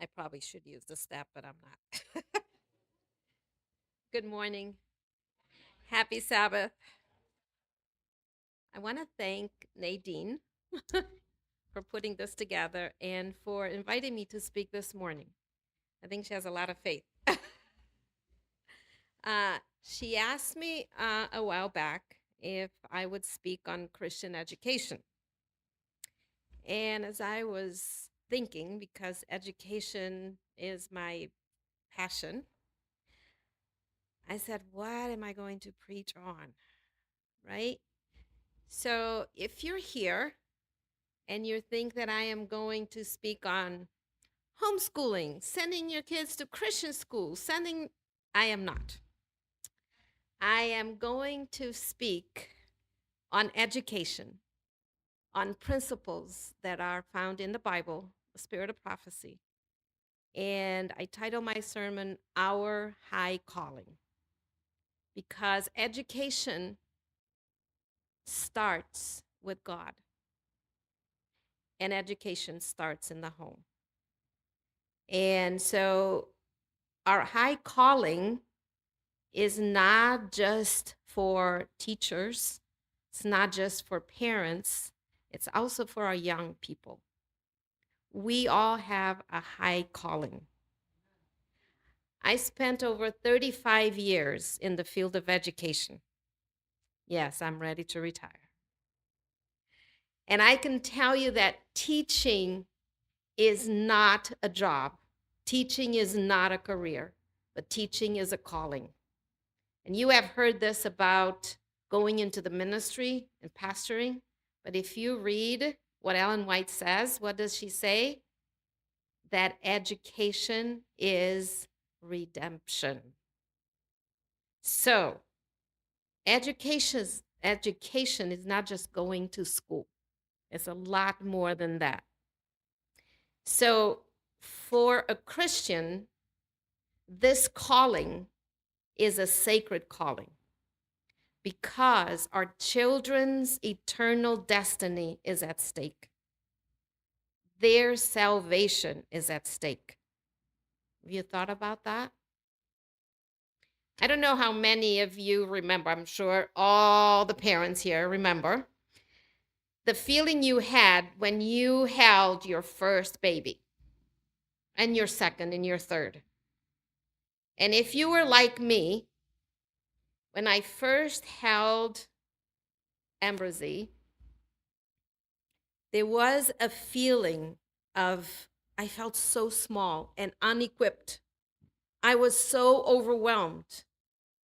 I probably should use the step, but I'm not. Good morning. Happy Sabbath. I want to thank Nadine for putting this together and for inviting me to speak this morning. I think she has a lot of faith. She asked me a while back if I would speak on Christian education. And as I was thinking, because education is my passion, I said, what am I going to preach on? Right? So if you're here and you think that I am going to speak on homeschooling, sending your kids to Christian school, I am not. I am going to speak on education, on principles that are found in the Bible, the spirit of prophecy. And I title my sermon, Our High Calling, because education starts with God, and education starts in the home. And so our high calling is not just for teachers, it's not just for parents, it's also for our young people. We all have a high calling. I spent over 35 years in the field of education. Yes, I'm ready to retire. And I can tell you that teaching is not a job. Teaching is not a career, but teaching is a calling. And you have heard this about going into the ministry and pastoring, but if you read what Ellen White says, what does she say? That education is redemption. So, education is not just going to school. It's a lot more than that. So, for a Christian, this calling is a sacred calling because our children's eternal destiny is at stake. Their salvation is at stake. Have you thought about that? I don't know how many of you remember. I'm sure all the parents here remember the feeling you had when you held your first baby and your second and your third. And if you were like me, when I first held Ambrosie, there was a feeling of, I felt so small and unequipped. I was so overwhelmed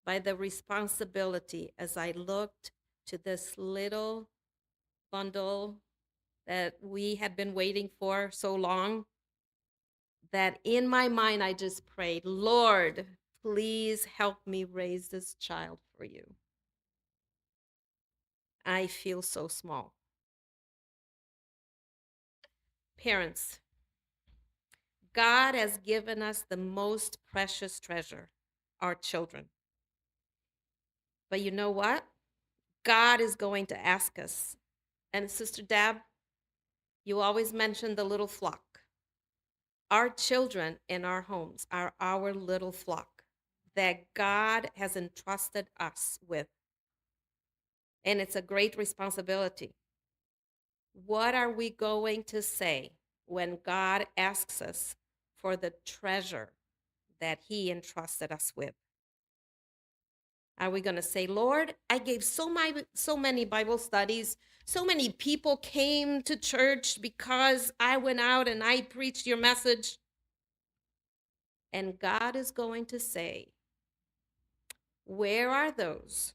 by the responsibility as I looked to this little bundle that we had been waiting for so long, that in my mind I just prayed, Lord, please help me raise this child for you. I feel so small. Parents, God has given us the most precious treasure, our children. But you know what? God is going to ask us. And Sister Deb, you always mention the little flock. Our children in our homes are our little flock that God has entrusted us with. And it's a great responsibility. What are we going to say when God asks us for the treasure that He entrusted us with? Are we going to say, Lord, I gave so many Bible studies, so many people came to church because I went out and I preached your message? And God is going to say, where are those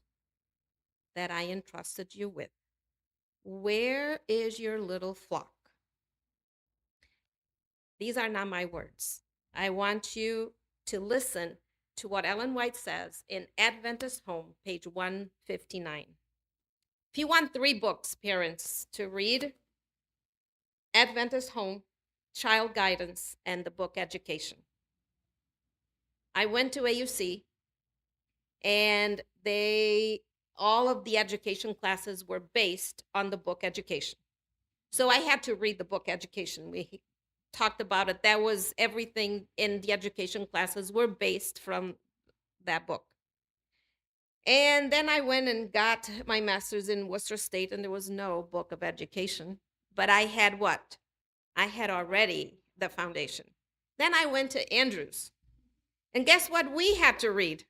that I entrusted you with? Where is your little flock? These are not my words. I want you to listen to what Ellen White says in Adventist Home, page 159. If you want 3 books, parents, to read, Adventist Home, Child Guidance, and the book Education. I went to AUC, and all of the education classes were based on the book Education. So I had to read the book Education. We talked about it. That was everything in the education classes were based from that book. And then I went and got my master's in Worcester State, and there was no book of education. But I had what? I had already the foundation. Then I went to Andrews. And guess what we had to read?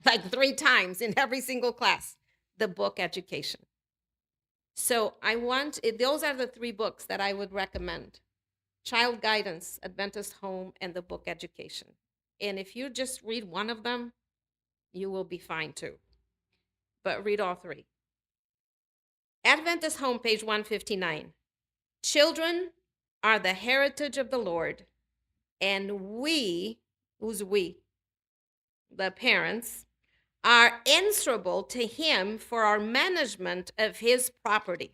Like 3 times in every single class, the book Education. So those are the 3 books that I would recommend: Child Guidance, Adventist Home, and the book Education. And if you just read one of them, you will be fine too. But read all 3. Adventist Home, page 159. Children are the heritage of the Lord, and we, who's we? The parents, are answerable to him for our management of his property.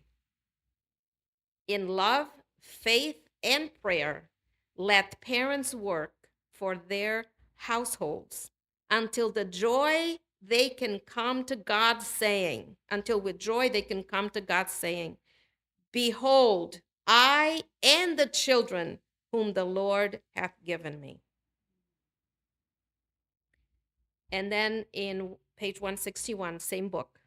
In love, faith, and prayer, let parents work for their households until with joy they can come to God saying, behold, I and the children whom the Lord hath given me. And then in page 161, same book.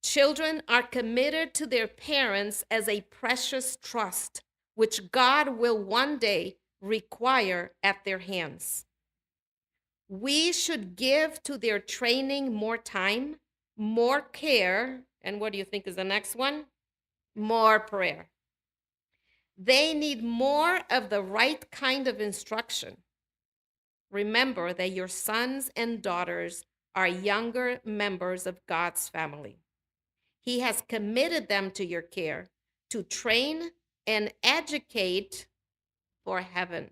Children are committed to their parents as a precious trust, which God will one day require at their hands. We should give to their training more time, more care, and what do you think is the next one? More prayer. They need more of the right kind of instruction. Remember that your sons and daughters are younger members of God's family. He has committed them to your care to train and educate for heaven.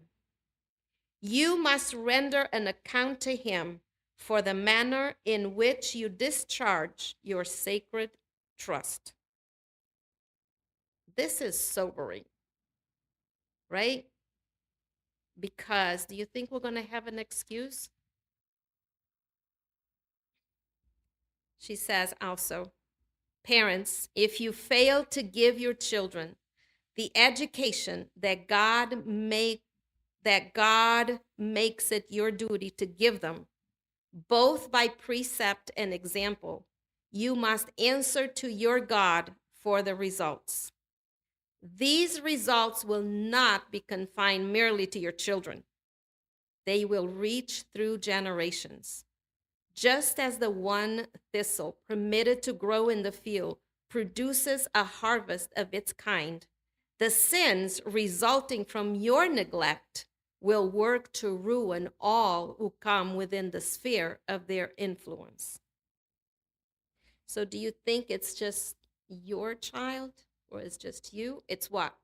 You must render an account to him for the manner in which you discharge your sacred trust. This is sobering, right? Because do you think we're going to have an excuse? She says also, parents, if you fail to give your children the education that God makes it your duty to give them, both by precept and example, you must answer to your God for the results. These results will not be confined merely to your children. They will reach through generations. Just as the one thistle permitted to grow in the field produces a harvest of its kind, the sins resulting from your neglect will work to ruin all who come within the sphere of their influence. So do you think it's just your child or it's just you? It's what?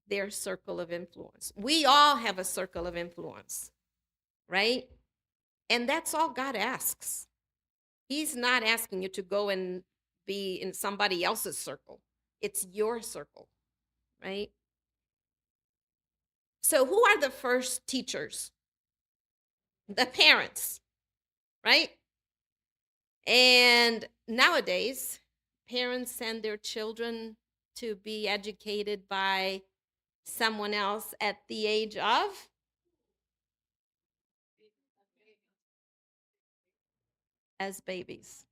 Their circle of influence. We all have a circle of influence, right? And that's all God asks. He's not asking you to go and be in somebody else's circle. It's your circle, right? So who are the first teachers? The parents, right? And nowadays, parents send their children to be educated by someone else at the age of as babies,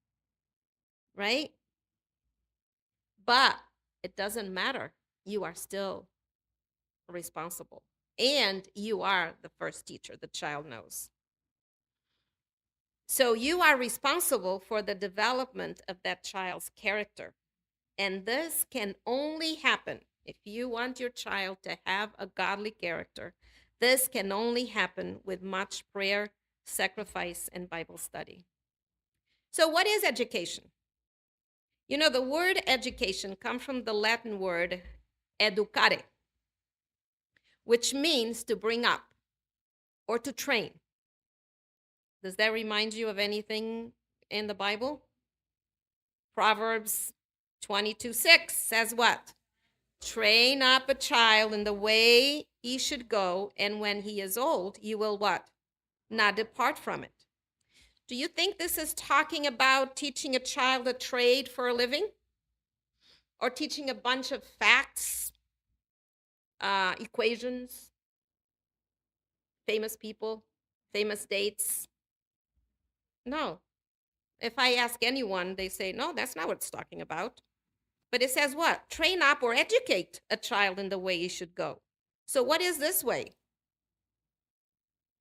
right? But it doesn't matter. You are still responsible. And you are the first teacher the child knows. So you are responsible for the development of that child's character. And this can only happen if you want your child to have a godly character. This can only happen with much prayer, sacrifice, and Bible study. So what is education? You know, the word education comes from the Latin word educare, which means to bring up or to train. Does that remind you of anything in the Bible? Proverbs 22:6 says what? Train up a child in the way he should go, and when he is old, you will what? Not depart from it. Do you think this is talking about teaching a child a trade for a living? Or teaching a bunch of facts equations, famous people, famous dates. No. If I ask anyone, they say, no, that's not what it's talking about. But it says what? Train up or educate a child in the way he should go. So what is this way?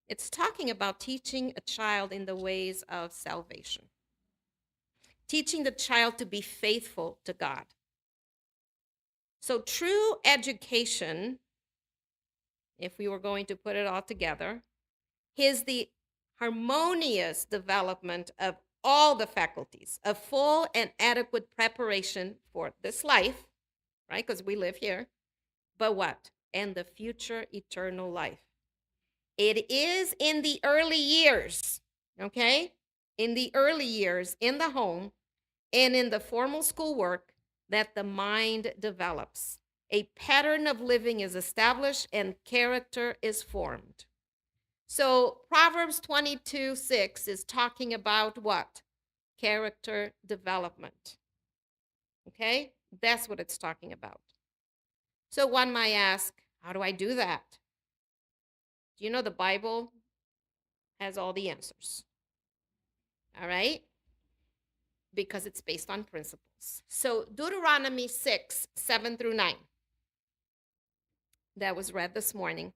It's talking about teaching a child in the ways of salvation. Teaching the child to be faithful to God. So true education, if we were going to put it all together, is the harmonious development of all the faculties, a full and adequate preparation for this life, right? Because we live here. But what? And the future eternal life. It is in the early years, okay? In the early years, in the home and in the formal schoolwork, that the mind develops. A pattern of living is established and character is formed. So Proverbs 22:6 is talking about what? Character development. Okay? That's what it's talking about. So one might ask, how do I do that? Do you know the Bible has all the answers? All right? Because it's based on principles. So Deuteronomy 6:7-9, that was read this morning.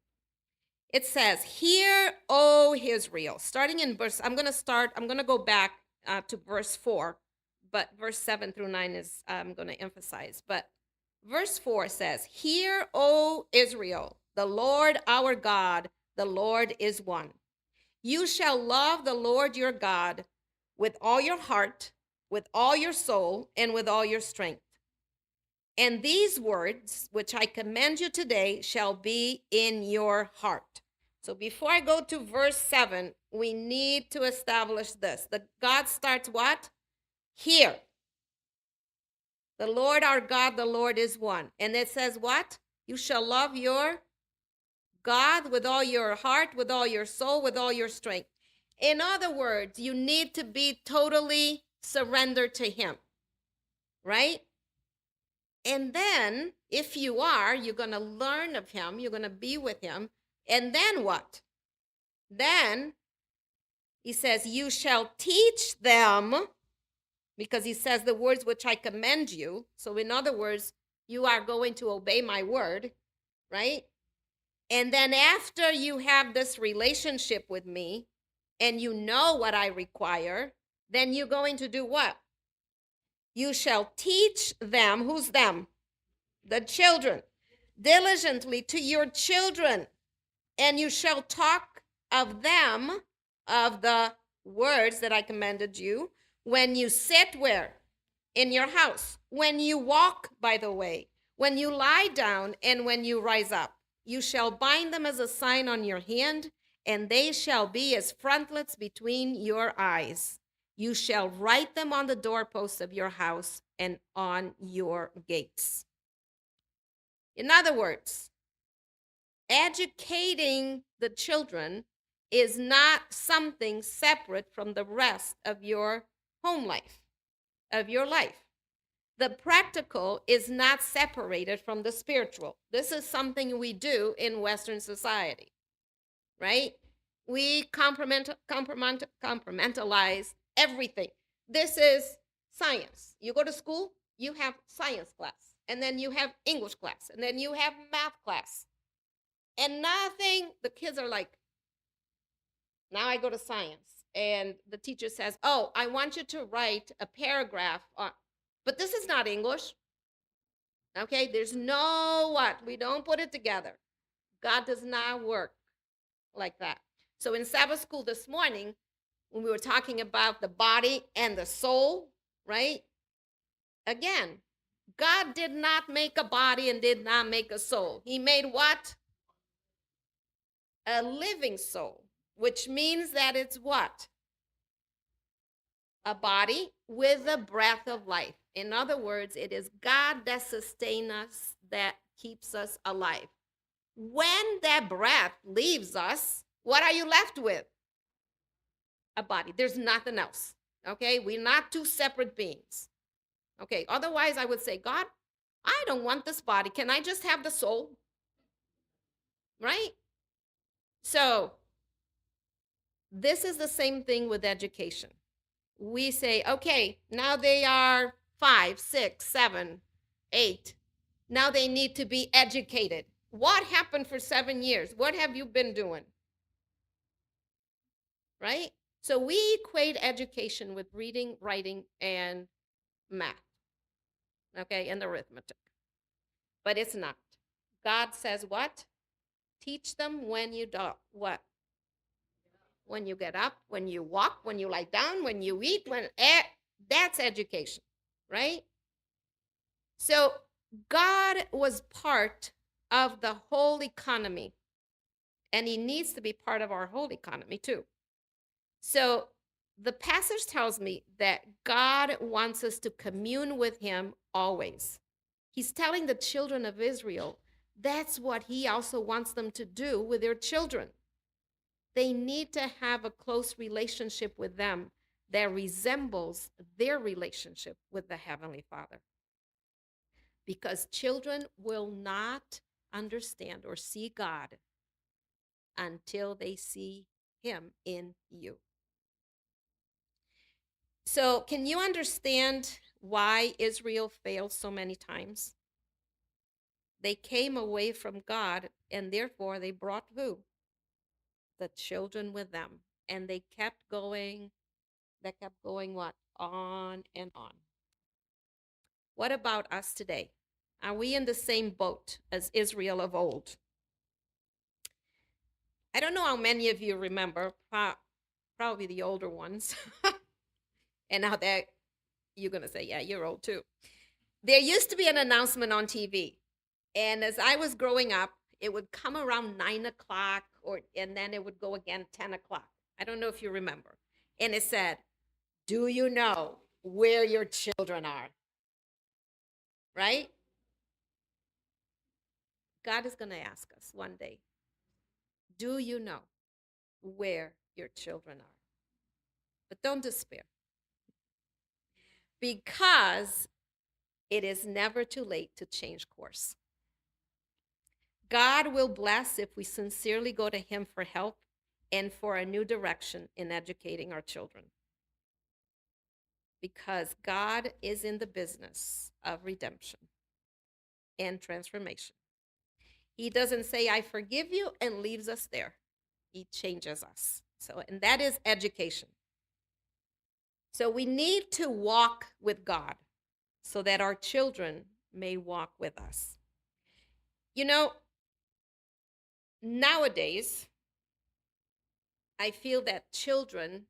It says, "Hear, O Israel," starting in verse, I'm going to go back to verse 4, but verse 7-9 is, I'm going to emphasize. But verse 4 says, "Hear, O Israel, the Lord our God, the Lord is one. You shall love the Lord your God with all your heart, with all your soul, and with all your strength. And these words, which I command you today, shall be in your heart." So before I go to verse 7, we need to establish this. God starts what? Here. The Lord our God, the Lord is one. And it says what? You shall love your God with all your heart, with all your soul, with all your strength. In other words, you need to be totally surrendered to him, right? And then, if you are, you're going to learn of him, you're going to be with him. And then what? Then he says, you shall teach them, because he says the words which I command you. So in other words, you are going to obey my word, right? And then after you have this relationship with me and you know what I require, then you're going to do what? You shall teach them. Who's them? The children. Diligently to your children. And you shall talk of them, of the words that I commanded you, when you sit where? In your house. When you walk by the way. When you lie down and when you rise up. You shall bind them as a sign on your hand, and they shall be as frontlets between your eyes. You shall write them on the doorposts of your house and on your gates. In other words, educating the children is not something separate from the rest of your home life, of your life. The practical is not separated from the spiritual. This is something we do in Western society, right? We compartmentalize everything. This is science. You go to school, you have science class, and then you have English class, and then you have math class. And nothing, the kids are like, now I go to science, and the teacher says, oh, I want you to write a paragraph on, but this is not English. Okay, there's no what? We don't put it together. God does not work like that. So in Sabbath school this morning, when we were talking about the body and the soul, right? Again, God did not make a body and did not make a soul. He made what? A living soul, which means that it's what? A body with a breath of life. In other words, it is God that sustains us, that keeps us alive. When that breath leaves us, what are you left with? A body. There's nothing else. Okay? We're not two separate beings. Okay? Otherwise, I would say, God, I don't want this body. Can I just have the soul? right? So this is the same thing with education. We say, okay, now they are 5, 6, 7, 8. Now they need to be educated. What happened for 7 years? What have you been doing? Right? So we equate education with reading, writing, and math, okay, and arithmetic. But it's not. God says what? Teach them when you do what? When you get up, when you walk, when you lie down, when you eat, that's education, right? So God was part of the whole economy, and he needs to be part of our whole economy too. So the passage tells me that God wants us to commune with him always. He's telling the children of Israel that's what he also wants them to do with their children. They need to have a close relationship with them that resembles their relationship with the Heavenly Father. Because children will not understand or see God until they see him in you. So, can you understand why Israel failed so many times? They came away from God, and therefore they brought who? The children with them. And they kept going, what? On and on. What about us today? Are we in the same boat as Israel of old? I don't know how many of you remember, probably the older ones. And now that you're going to say, yeah, you're old too. There used to be an announcement on TV. And as I was growing up, it would come around 9 o'clock, and then it would go again 10 o'clock. I don't know if you remember. And it said, do you know where your children are? Right? God is going to ask us one day, do you know where your children are? But don't despair, because it is never too late to change course. God will bless if we sincerely go to him for help and for a new direction in educating our children. Because God is in the business of redemption and transformation. He doesn't say, I forgive you, and leaves us there. He changes us. So, and that is education. So we need to walk with God so that our children may walk with us. You know, nowadays, I feel that children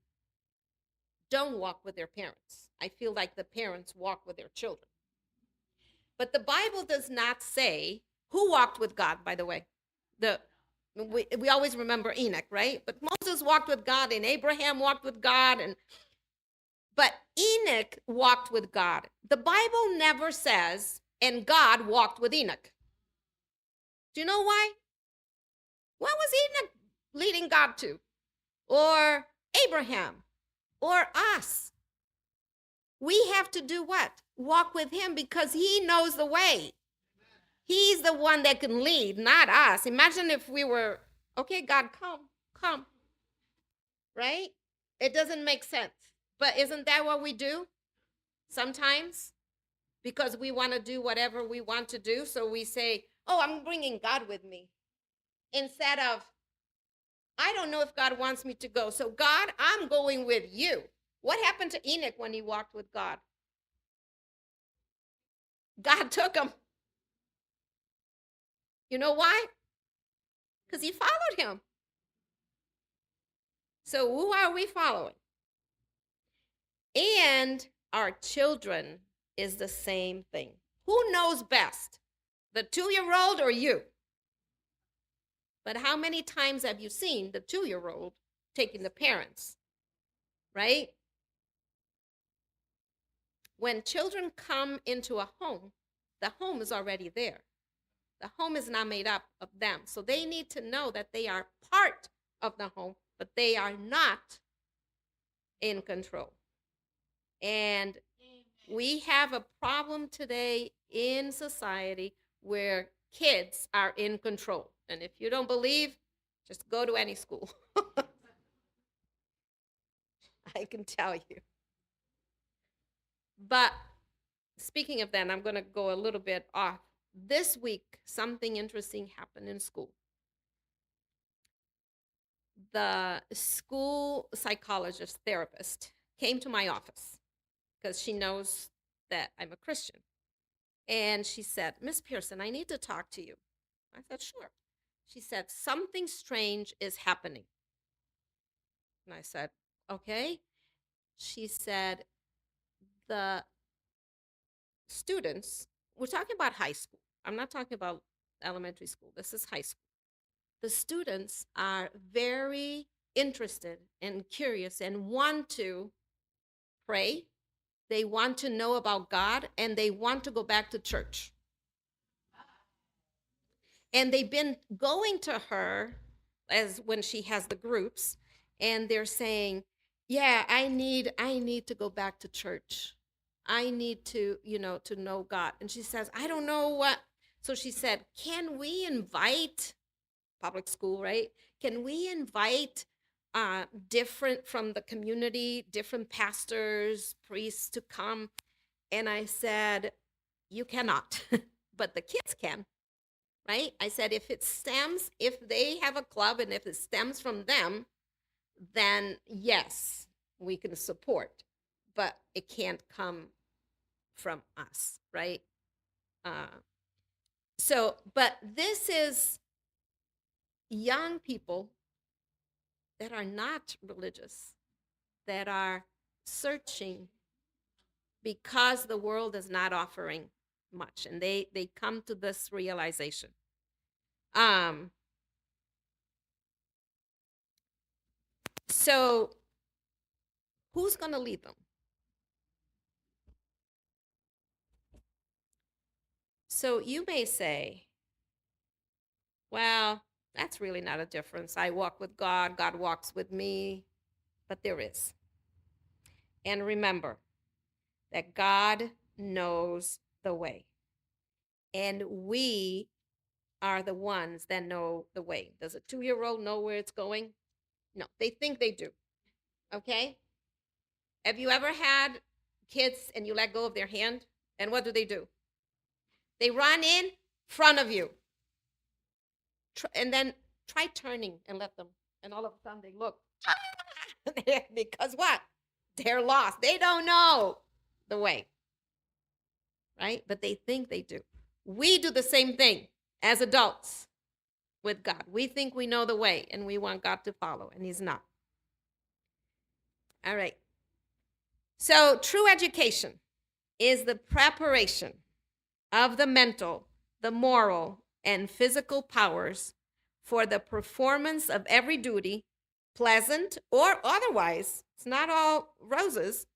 don't walk with their parents. I feel like the parents walk with their children. But the Bible does not say who walked with God, by the way. We always remember Enoch, right? But Moses walked with God, and Abraham walked with God, but Enoch walked with God. The Bible never says, and God walked with Enoch. Do you know why? What was Enoch leading God to? Or Abraham? Or us? We have to do what? Walk with him, because he knows the way. He's the one that can lead, not us. Imagine if we were, okay, God, come, right? It doesn't make sense. But isn't that what we do sometimes? Because we want to do whatever we want to do. So we say, oh, I'm bringing God with me. Instead of, I don't know if God wants me to go. So God, I'm going with you. What happened to Enoch when he walked with God? God took him. You know why? Because he followed him. So who are we following? And our children is the same thing. Who knows best? The 2-year-old or you? But how many times have you seen the 2-year-old taking the parents? Right? When children come into a home, the home is already there. The home is not made up of them. So they need to know that they are part of the home, but they are not in control. And we have a problem today in society where kids are in control. And if you don't believe, just go to any school. I can tell you. But speaking of that, I'm going to go a little bit off. This week, something interesting happened in school. The school psychologist therapist came to my office because she knows that I'm a Christian. And she said, Miss Piresson, I need to talk to you. I said, sure. She said, something strange is happening. And I said, okay. She said, the students, we're talking about high school. I'm not talking about elementary school. This is high school. The students are very interested and curious and want to pray. They want to know about God and they want to go back to church. And they've been going to her as when she has the groups, and they're saying, yeah, I need to go back to church. I need to, to know God. And she says, I don't know what. So she said, can we invite public school, right? Can we invite different from the community, different pastors, priests to come? And I said, you cannot, but the kids can, right? I said, if they have a club and if it stems from them, then yes, we can support, but it can't come from us, right? But this is young people that are not religious, that are searching because the world is not offering much, and they come to this realization. So who's going to lead them? So you may say, well, that's really not a difference. I walk with God, God walks with me, but there is. And remember that God knows the way, and we are the ones that know the way. Does a 2-year-old know where it's going? No, they think they do. Okay? Have you ever had kids and you let go of their hand? And what do? They run in front of you. And then try turning and let them. And all of a sudden they look. Because what? They're lost. They don't know the way. Right? But they think they do. We do the same thing as adults with God. We think we know the way and we want God to follow, and He's not. All right. So, true education is the preparation of the mental, the moral, and physical powers for the performance of every duty, pleasant or otherwise. It's not all roses.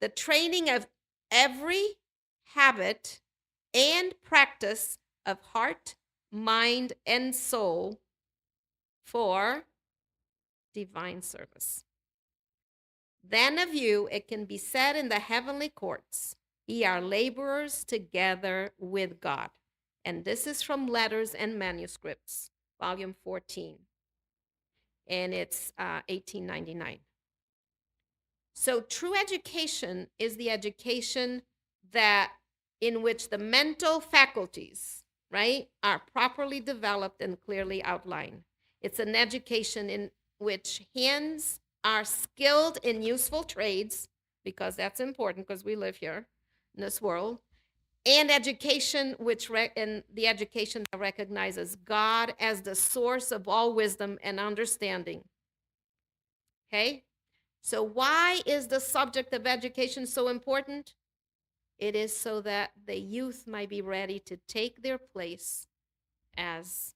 The training of every habit and practice of heart, mind, and soul for divine service. Then of you it can be said in the heavenly courts, ye are laborers together with God. And this is from Letters and Manuscripts, volume 14. And it's 1899. So true education is the education that in which the mental faculties, right, are properly developed and clearly outlined. It's an education in which hands are skilled in useful trades, because that's important because we live here in this world, and education and the education that recognizes God as the source of all wisdom and understanding. Okay? So why is the subject of education so important? It is so that the youth might be ready to take their place as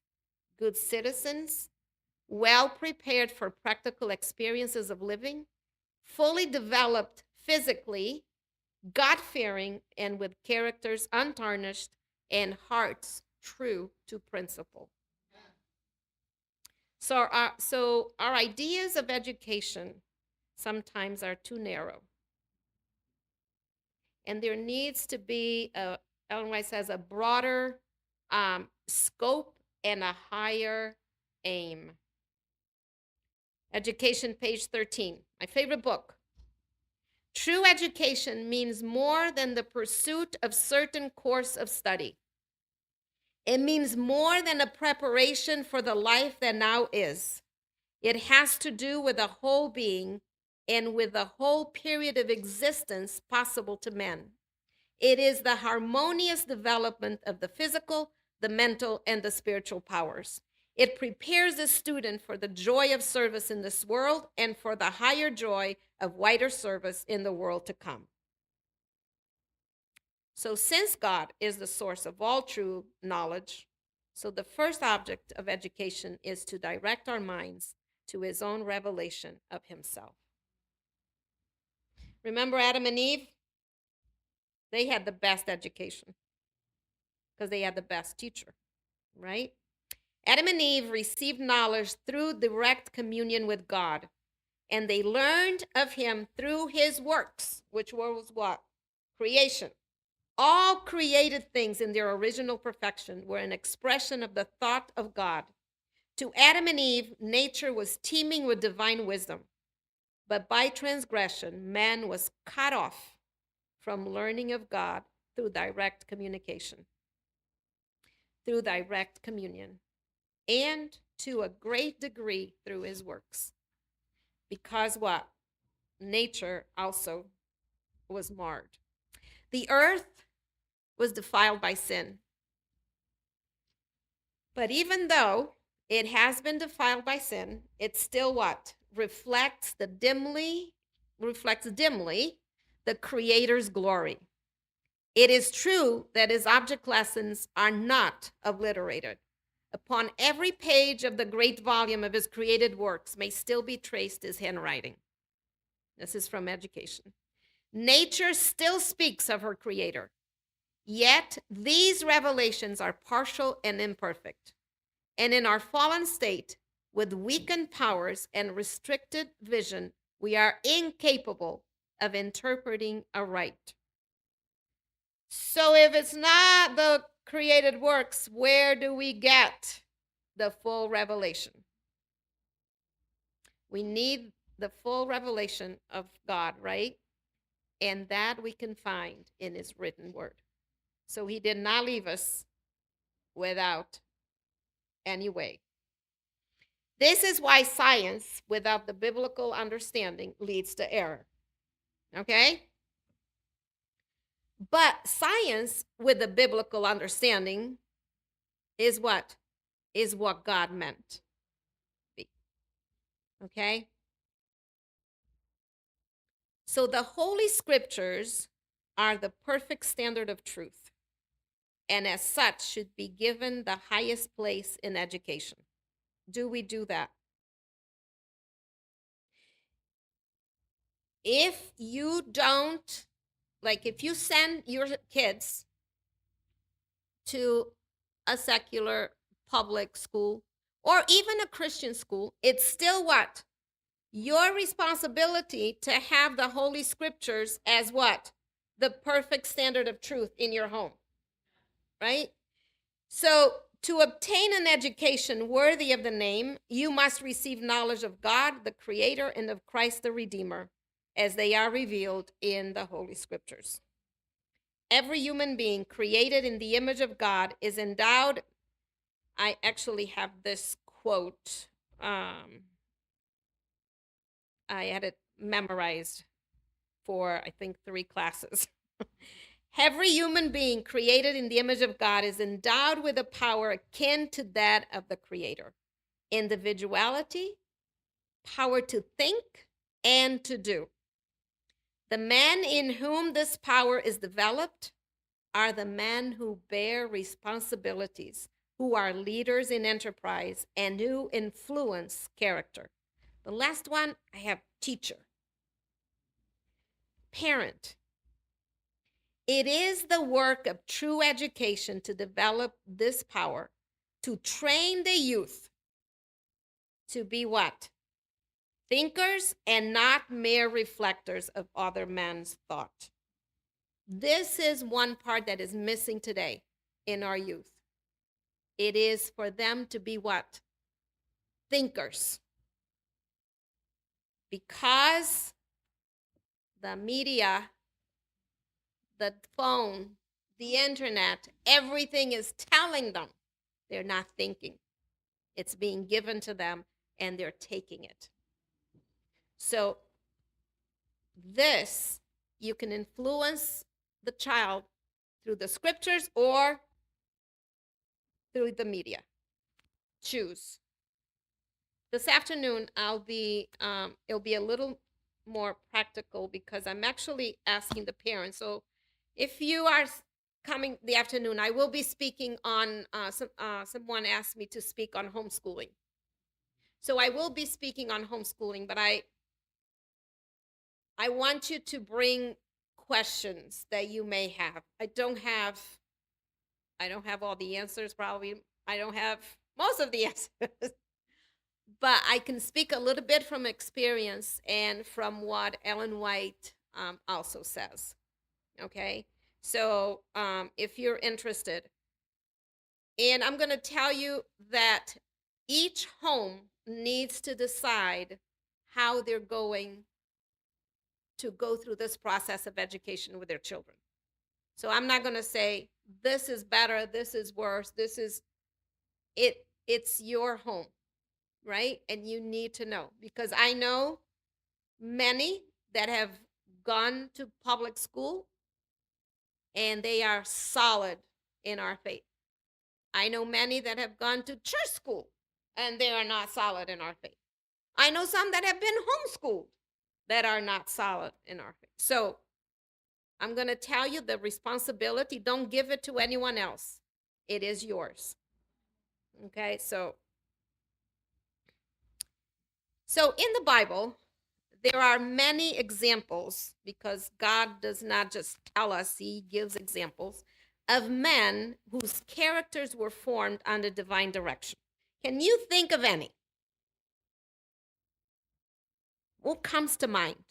good citizens, well prepared for practical experiences of living, fully developed physically, God-fearing, and with characters untarnished and hearts true to principle. So our ideas of education sometimes are too narrow. And there needs to be, Ellen White says, a broader scope and a higher aim. Education, page 13, my favorite book. True education means more than the pursuit of certain course of study. It means more than a preparation for the life that now is. It has to do with the whole being and with the whole period of existence possible to men. It is the harmonious development of the physical, the mental, and the spiritual powers. It prepares the student for the joy of service in this world and for the higher joy of wider service in the world to come. So since God is the source of all true knowledge, so the first object of education is to direct our minds to his own revelation of himself. Remember Adam and Eve? They had the best education because they had the best teacher, right? Adam and Eve received knowledge through direct communion with God, and they learned of him through his works, which was what? Creation. All created things in their original perfection were an expression of the thought of God. To Adam and Eve, nature was teeming with divine wisdom, but by transgression, man was cut off from learning of God through direct communication, through direct communion, and to a great degree through his works. Because what? Nature also was marred. The earth was defiled by sin. But even though it has been defiled by sin, it still what? Reflects dimly the Creator's glory. It is true that his object lessons are not obliterated. Upon every page of the great volume of his created works may still be traced his handwriting. This is from Education. Nature still speaks of her Creator. Yet these revelations are partial and imperfect. And in our fallen state, with weakened powers and restricted vision, we are incapable of interpreting aright. So if it's not the created works, where do we get the full revelation? We need the full revelation of God, right? And that we can find in his written word. So he did not leave us without any way. This is why science without the biblical understanding leads to error. Okay? But science with the biblical understanding is what? Is what God meant. Okay? So the Holy Scriptures are the perfect standard of truth, and as such should be given the highest place in education. Do we do that? If you don't, like if you send your kids to a secular public school or even a Christian school, it's still what? Your responsibility to have the Holy Scriptures as what? The perfect standard of truth in your home, right? So to obtain an education worthy of the name, you must receive knowledge of God, the Creator, and of Christ, the Redeemer, as they are revealed in the Holy Scriptures. Every human being created in the image of God is endowed. I actually have this quote. I had it memorized for, I think, 3 classes. Every human being created in the image of God is endowed with a power akin to that of the Creator. Individuality, power to think and to do. The men in whom this power is developed are the men who bear responsibilities, who are leaders in enterprise, and who influence character. The last one, I have teacher. Parent. It is the work of true education to develop this power, to train the youth to be what? Thinkers and not mere reflectors of other men's thought. This is one part that is missing today in our youth. It is for them to be what? Thinkers. Because the media, the phone, the internet, everything is telling them they're not thinking. It's being given to them and they're taking it. So, this, you can influence the child through the scriptures or through the media. Choose. This afternoon, it'll be a little more practical because I'm actually asking the parents. So if you are coming the afternoon, I will be speaking on, someone asked me to speak on homeschooling. So I will be speaking on homeschooling, but I want you to bring questions that you may have. I don't have all the answers, probably. I don't have most of the answers. But I can speak a little bit from experience and from what Ellen White also says. Okay, so if you're interested, and I'm going to tell you that each home needs to decide how they're going to go through this process of education with their children. So I'm not going to say this is better, this is worse, this is it. It's your home, right? And you need to know, because I know many that have gone to public school and they are solid in our faith. I know many that have gone to church school and they are not solid in our faith. I know some that have been homeschooled that are not solid in our faith. So I'm going to tell you the responsibility. Don't give it to anyone else. It is yours. Okay, so in the Bible, there are many examples, because God does not just tell us, he gives examples of men whose characters were formed under divine direction. Can you think of any? What comes to mind?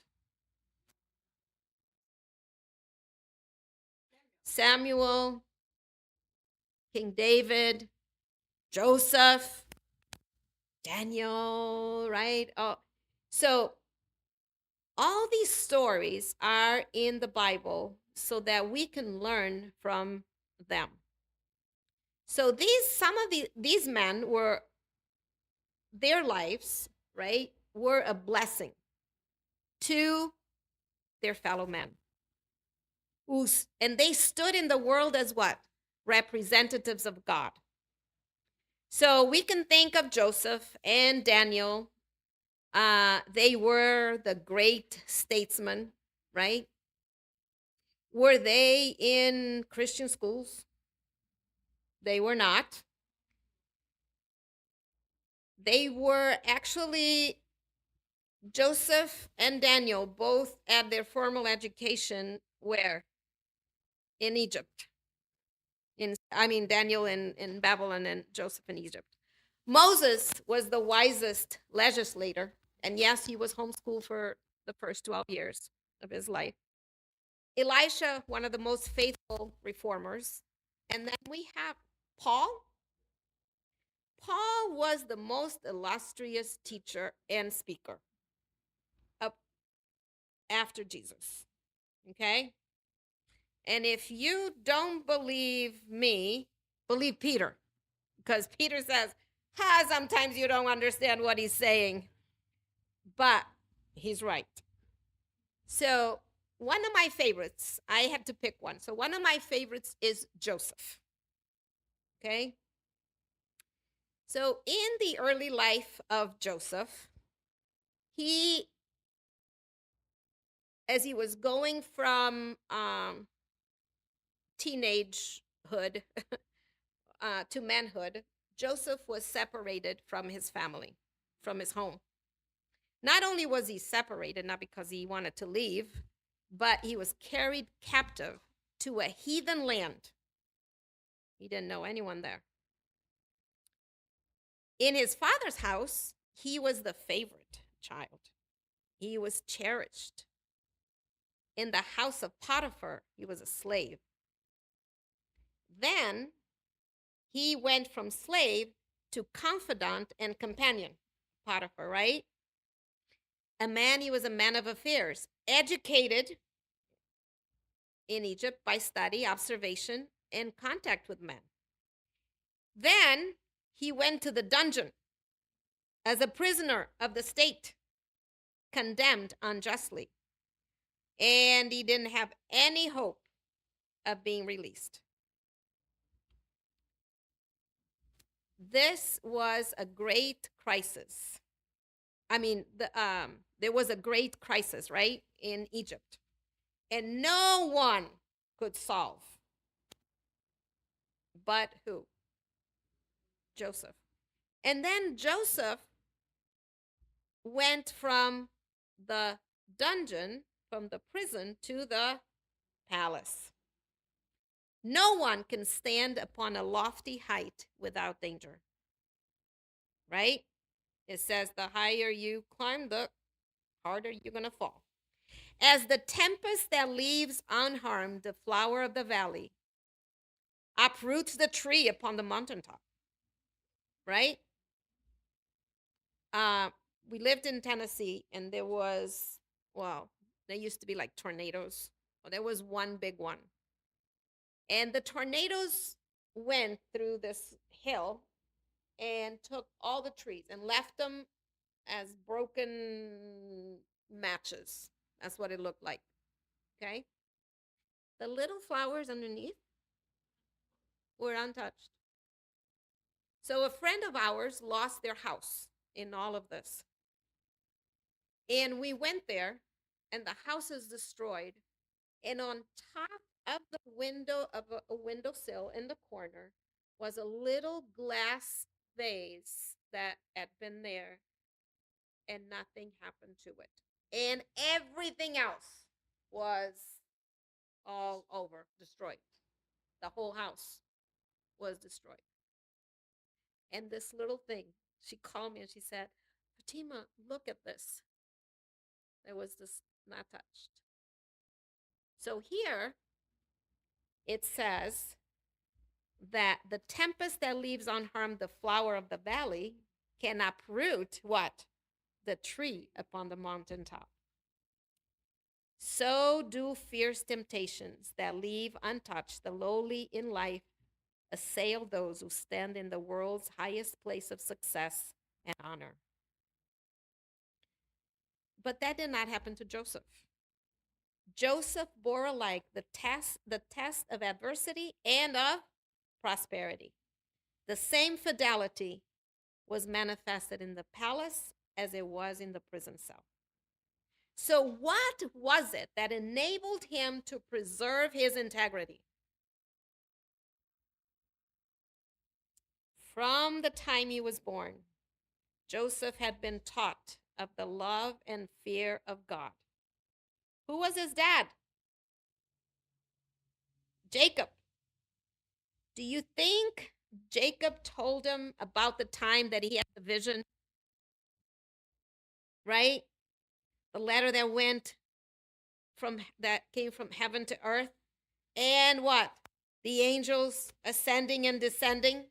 Samuel, King David, Joseph, Daniel, right? Oh, so all these stories are in the Bible so that we can learn from them. So some of these men were, their lives, right, were a blessing to their fellow men. And they stood in the world as what? Representatives of God. So we can think of Joseph and Daniel. They were the great statesmen, right? Were they in Christian schools? They were not. They were actually, Joseph and Daniel both had their formal education where? In Egypt. Daniel in Babylon and Joseph in Egypt. Moses was the wisest legislator, and yes, he was homeschooled for the first 12 years of his life. Elisha, one of the most faithful reformers. And then we have Paul. Paul was the most illustrious teacher and speaker up after Jesus. Okay? And if you don't believe me, believe Peter. Because Peter says, sometimes you don't understand what he's saying. But he's right. So one of my favorites, I had to pick one. So one of my favorites is Joseph. Okay? So in the early life of Joseph, as he was going from teenagehood to manhood, Joseph was separated from his family, from his home. Not only was he separated, not because he wanted to leave, but he was carried captive to a heathen land. He didn't know anyone there. In his father's house, he was the favorite child. He was cherished. In the house of Potiphar, he was a slave. Then he went from slave to confidant and companion. Potiphar, right? He was a man of affairs, educated in Egypt by study, observation, and contact with men. Then he went to the dungeon as a prisoner of the state, condemned unjustly, and he didn't have any hope of being released. This was a great crisis. There was a great crisis, right, in Egypt, and no one could solve. But who? Joseph. And then Joseph went from the dungeon, from the prison, to the palace. No one can stand upon a lofty height without danger, right? It says the higher you climb, the harder you're going to fall. As the tempest that leaves unharmed the flower of the valley, uproots the tree upon the mountaintop, right? We lived in Tennessee, and there used to be like tornadoes. Well, there was one big one. And the tornadoes went through this hill and took all the trees and left them as broken matches. That's what it looked like. Okay? The little flowers underneath were untouched. So a friend of ours lost their house in all of this. And we went there, and the house is destroyed. And on top of the window of a windowsill in the corner was a little glass vase that had been there, and nothing happened to it. And everything else was all over, destroyed. The whole house was destroyed. And this little thing, she called me and she said, Fatima, look at this. There was this not touched. So here it says that the tempest that leaves unharmed the flower of the valley can uproot what? The tree upon the mountaintop. So do fierce temptations that leave untouched the lowly in life assail those who stand in the world's highest place of success and honor. But that did not happen to Joseph. Joseph bore alike the test of adversity and of prosperity. The same fidelity was manifested in the palace as it was in the prison cell. So what was it that enabled him to preserve his integrity? From the time he was born, Joseph had been taught of the love and fear of God. Who was his dad? Jacob. Do you think Jacob told him about the time that he had the vision? Right? The letter that came from heaven to earth. And what? The angels ascending and descending.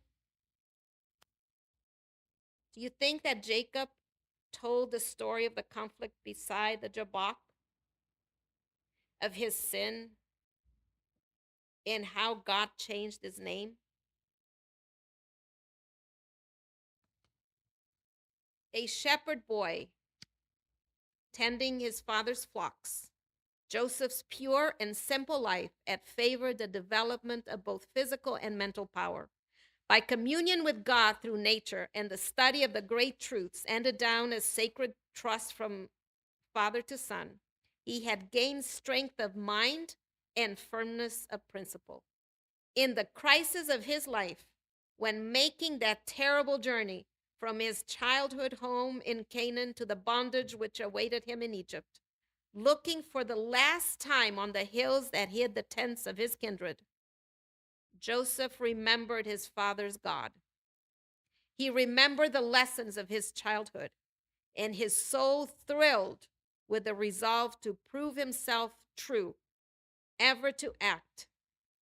Do you think that Jacob told the story of the conflict beside the Jabbok? Of his sin? And how God changed his name? A shepherd boy tending his father's flocks. Joseph's pure and simple life had favored the development of both physical and mental power. By communion with God through nature and the study of the great truths handed down as sacred trust from father to son, he had gained strength of mind and firmness of principle. In the crisis of his life, when making that terrible journey from his childhood home in Canaan to the bondage which awaited him in Egypt, looking for the last time on the hills that hid the tents of his kindred, Joseph remembered his father's God. He remembered the lessons of his childhood, and his soul thrilled with the resolve to prove himself true, ever to act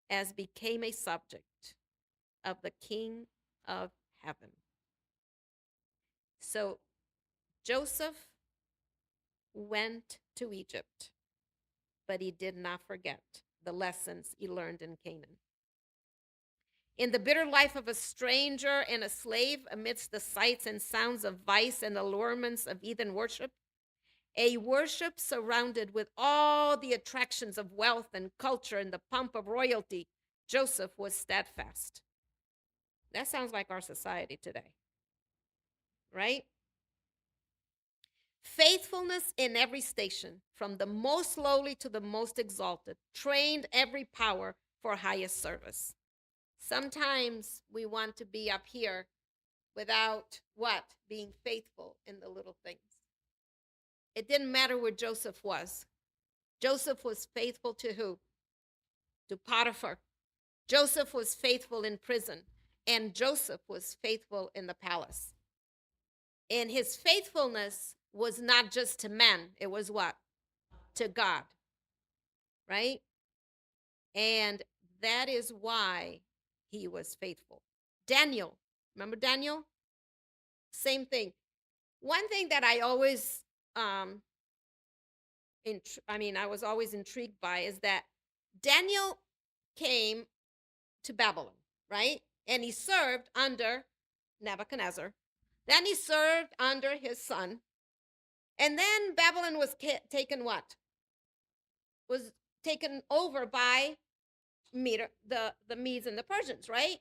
as became a subject of the King of heaven. So Joseph went to Egypt, but he did not forget the lessons he learned in Canaan. In the bitter life of a stranger and a slave, amidst the sights and sounds of vice and allurements of heathen worship, a worship surrounded with all the attractions of wealth and culture and the pomp of royalty, Joseph was steadfast. That sounds like our society today, right? Faithfulness in every station, from the most lowly to the most exalted, trained every power for highest service. Sometimes we want to be up here without what? Being faithful in the little things. It didn't matter where Joseph was. Joseph was faithful to who? To Potiphar. Joseph was faithful in prison, and Joseph was faithful in the palace. And his faithfulness was not just to men, it was what? To God, right? And that is why he was faithful. Daniel, remember Daniel? Same thing. One thing that I always, I was always intrigued by is that Daniel came to Babylon, right? And he served under Nebuchadnezzar. Then he served under his son. And then Babylon was taken what? Was taken over by the Medes and the Persians, right?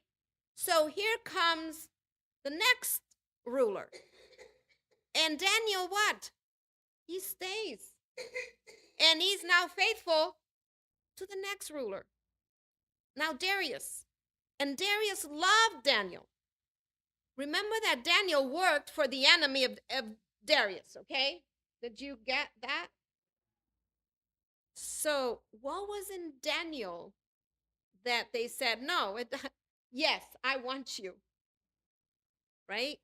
So here comes the next ruler. And Daniel, what? He stays. And he's now faithful to the next ruler. Now Darius. And Darius loved Daniel. Remember that Daniel worked for the enemy of Darius, okay? Did you get that? So what was in Daniel that they said, no, yes, I want you, right?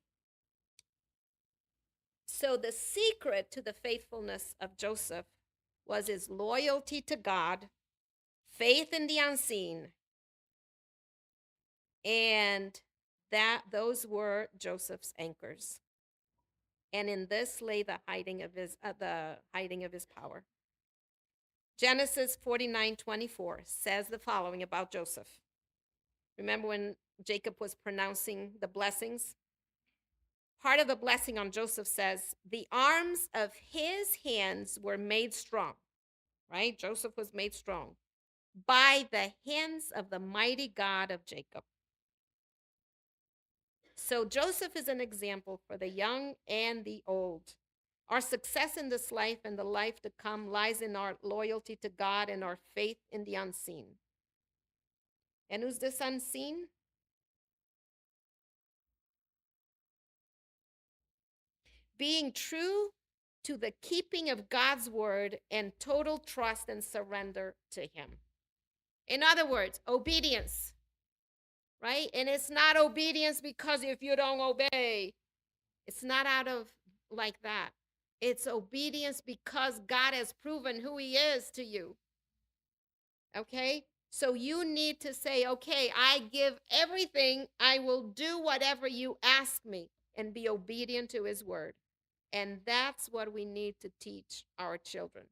So the secret to the faithfulness of Joseph was his loyalty to God, faith in the unseen, and those were Joseph's anchors. And in this lay the hiding of his power. Genesis 49:24 says the following about Joseph. Remember when Jacob was pronouncing the blessings? Part of the blessing on Joseph says, the arms of his hands were made strong, right? Joseph was made strong by the hands of the mighty God of Jacob. So Joseph is an example for the young and the old. Our success in this life and the life to come lies in our loyalty to God and our faith in the unseen. And who's this unseen? Being true to the keeping of God's word and total trust and surrender to him. In other words, obedience, right? And it's not obedience because if you don't obey, it's not out of like that. It's obedience because God has proven who he is to you. Okay? So you need to say, okay, I give everything. I will do whatever you ask me and be obedient to his word. And that's what we need to teach our children.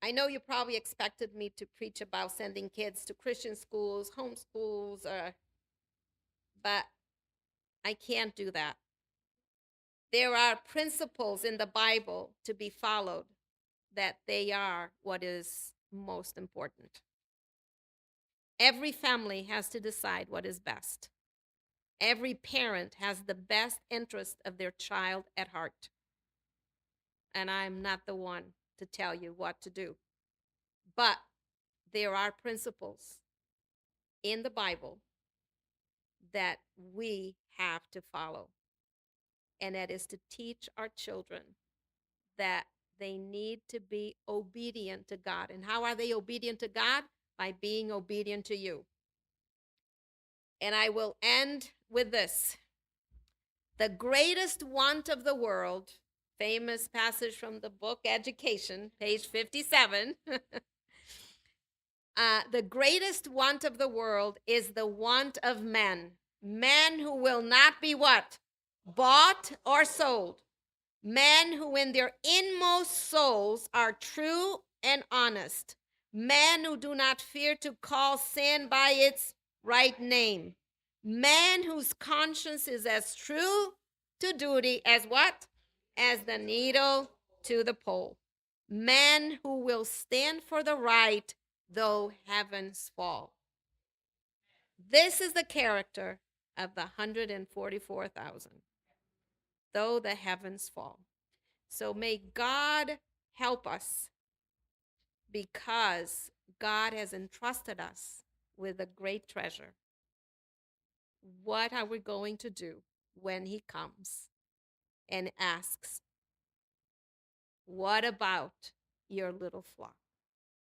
I know you probably expected me to preach about sending kids to Christian schools, homeschools, but I can't do that. There are principles in the Bible to be followed, that they are what is most important. Every family has to decide what is best. Every parent has the best interest of their child at heart. And I'm not the one to tell you what to do. But there are principles in the Bible that we have to follow. And that is to teach our children that they need to be obedient to God. And how are they obedient to God? By being obedient to you. And I will end with this. The greatest want of the world, famous passage from the book Education, page 57. The greatest want of the world is the want of men. Men who will not be what? Bought or sold. Men who in their inmost souls are true and honest. Men who do not fear to call sin by its right name. Men whose conscience is as true to duty as what? As the needle to the pole. Men who will stand for the right though heavens fall. This is the character of the 144,000, though the heavens fall. So may God help us, because God has entrusted us with a great treasure. What are we going to do when he comes and asks, what about your little flock?